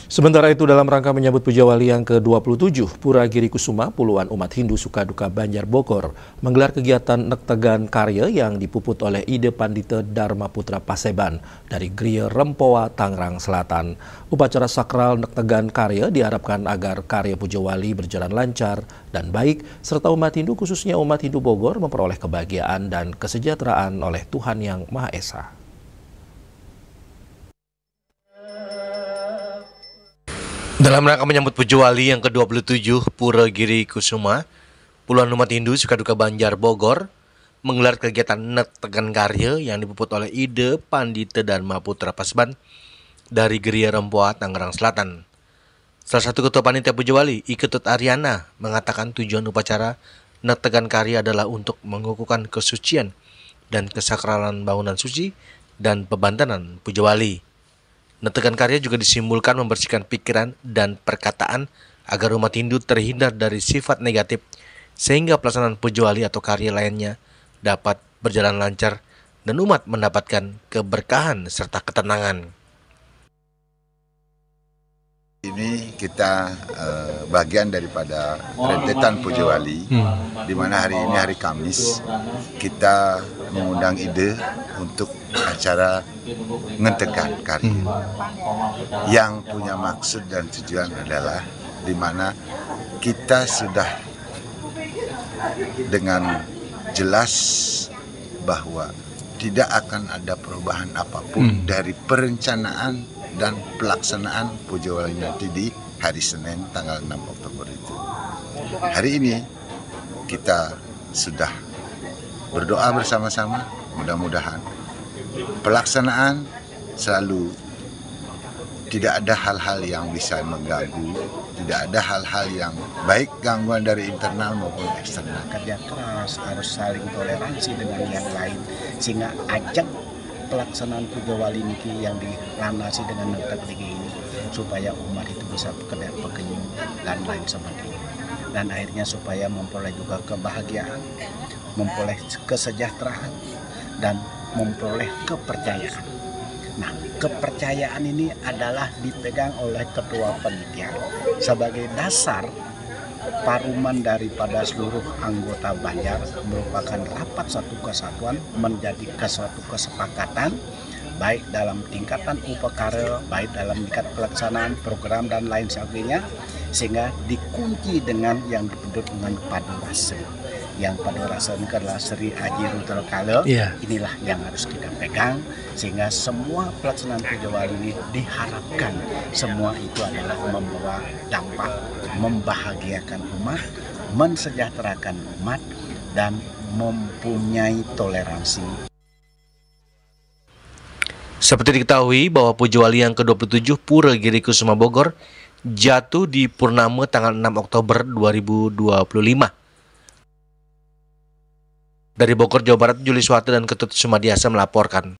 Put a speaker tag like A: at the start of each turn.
A: Sementara itu, dalam rangka menyambut Puja Wali yang ke-27 Pura Giri Kusuma, puluhan umat Hindu Sukaduka Banjar Bogor menggelar kegiatan Nektegan Karya yang dipuput oleh Ide Pandita Dharma Putra Paseban dari Griya Rempoa, Tangerang Selatan. Upacara sakral Nektegan Karya diharapkan agar karya Puja Wali berjalan lancar dan baik, serta umat Hindu khususnya umat Hindu Bogor memperoleh kebahagiaan dan kesejahteraan oleh Tuhan Yang Maha Esa.
B: Dalam rangka menyambut Puja Wali yang ke-27 Pura Giri Kusuma, puluhan umat Hindu Sukaduka Banjar Bogor menggelar kegiatan Nektegan Karya yang dipuput oleh Ide Pandita Dharma Putra Paseban dari Griya Rempoa, Tangerang Selatan. Salah satu ketua panitia Puja Wali, Iketut Aryana, mengatakan tujuan upacara Nektegan Karya adalah untuk mengukuhkan kesucian dan kesakralan bangunan suci dan pebantanan Puja Wali. Nektegan Karya juga disimbolkan membersihkan pikiran dan perkataan agar umat Hindu terhindar dari sifat negatif sehingga pelaksanaan Puja Wali atau karya lainnya dapat berjalan lancar dan umat mendapatkan keberkahan serta ketenangan.
C: Ini kita bagian daripada rentetan Puja Wali, di mana hari ini hari Kamis kita mengundang Ide untuk acara Nektegan Karya yang punya maksud dan tujuan adalah di mana kita sudah dengan jelas bahwa tidak akan ada perubahan apapun dari perencanaan dan pelaksanaan Puja Wali nanti di hari Senin tanggal 6 Oktober itu. Hari ini kita sudah berdoa bersama-sama, mudah-mudahan pelaksanaan selalu tidak ada hal-hal yang bisa mengganggu, tidak ada hal-hal yang baik gangguan dari internal maupun eksternal.
D: Kerja keras, harus saling toleransi dengan yang lain, sehingga ajak pelaksanaan Puja Wali niki yang dilanasi dengan Nektegan ini supaya umat itu bisa bekerja pekenyum dan lain sebagainya, dan akhirnya supaya memperoleh juga kebahagiaan, memperoleh kesejahteraan dan memperoleh kepercayaan. Nah, kepercayaan ini adalah dipegang oleh ketua panitia sebagai dasar paruman daripada seluruh anggota Banjar, merupakan rapat satu kesatuan menjadi suatu kesepakatan baik dalam tingkatan upacara, baik dalam tingkat pelaksanaan program dan lain sebagainya, sehingga dikunci dengan yang disebut dengan Padurasa. Yang Padurasa ini adalah Sri Aji Rudra Kala. Inilah yang harus kita pegang, sehingga semua pelaksanaan Puja Wali ini diharapkan semua itu adalah membawa dampak membahagiakan umat, mensejahterakan umat, dan mempunyai toleransi.
B: Seperti diketahui bahwa Puja Wali yang ke-27 Pura Giri Kusuma Bogor jatuh di purnama tanggal 6 Oktober 2025. Dari Bogor, Jawa Barat, Juli Suwata dan Ketut Sumadiasa melaporkan.